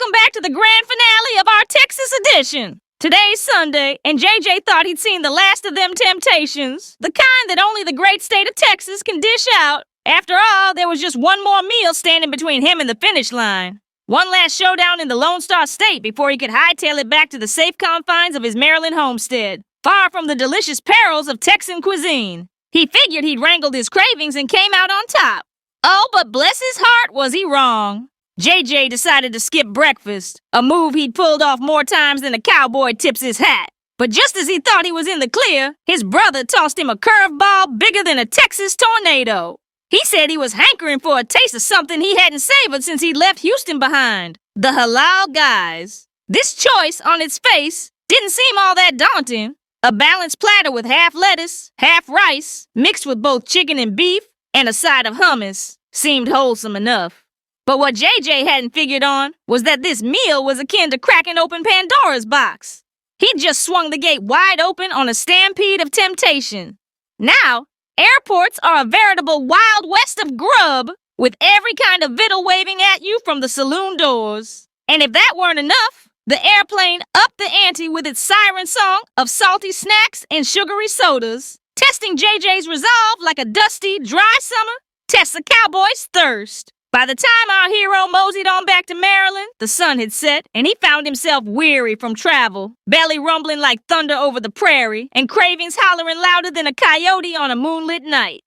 Welcome back to the grand finale of our Texas edition. Today's Sunday, and JJ thought he'd seen the last of them temptations, the kind that only the great state of Texas can dish out. After all, there was just one more meal standing between him and the finish line. One last showdown in the Lone Star State before he could hightail it back to the safe confines of his Maryland homestead, far from the delicious perils of Texan cuisine. He figured he'd wrangled his cravings and came out on top. Oh, but bless his heart, was he wrong. JJ decided to skip breakfast, a move he'd pulled off more times than a cowboy tips his hat. But just as he thought he was in the clear, his brother tossed him a curveball bigger than a Texas tornado. He said he was hankering for a taste of something he hadn't savored since he'd left Houston behind, the Halal Guys. This choice, on its face, didn't seem all that daunting. A balanced platter with half lettuce, half rice, mixed with both chicken and beef, and a side of hummus seemed wholesome enough. But what JJ hadn't figured on was that this meal was akin to cracking open Pandora's box. He'd just swung the gate wide open on a stampede of temptation. Now, airports are a veritable Wild West of grub, with every kind of victual waving at you from the saloon doors. And if that weren't enough, the airplane upped the ante with its siren song of salty snacks and sugary sodas, testing JJ's resolve like a dusty, dry summer tests a cowboy's thirst. By the time our hero moseyed on back to Maryland, the sun had set, and he found himself weary from travel, belly rumbling like thunder over the prairie, and cravings hollering louder than a coyote on a moonlit night.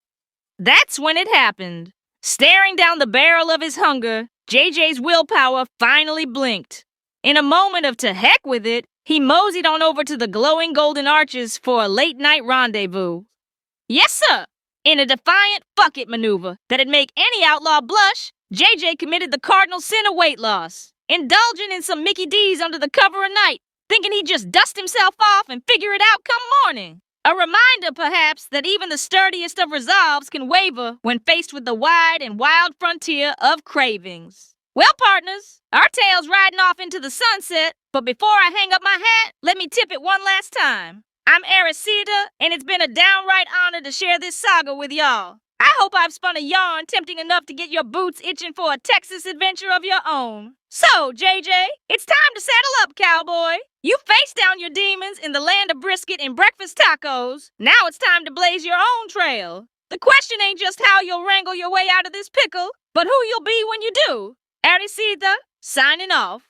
That's when it happened. Staring down the barrel of his hunger, JJ's willpower finally blinked. In a moment of to heck with it, he moseyed on over to the glowing golden arches for a late-night rendezvous. Yes, sir! In a defiant fuck-it maneuver that'd make any outlaw blush, JJ committed the cardinal sin of weight loss, indulging in some Mickey D's under the cover of night, thinking he'd just dust himself off and figure it out come morning. A reminder, perhaps, that even the sturdiest of resolves can waver when faced with the wide and wild frontier of cravings. Well, partners, our tale's riding off into the sunset, but before I hang up my hat, let me tip it one last time. I'm Aerisita, and it's been a downright honor to share this saga with y'all. I hope I've spun a yarn tempting enough to get your boots itching for a Texas adventure of your own. So, JJ, it's time to saddle up, cowboy. You faced down your demons in the land of brisket and breakfast tacos. Now it's time to blaze your own trail. The question ain't just how you'll wrangle your way out of this pickle, but who you'll be when you do. Aerisita, signing off.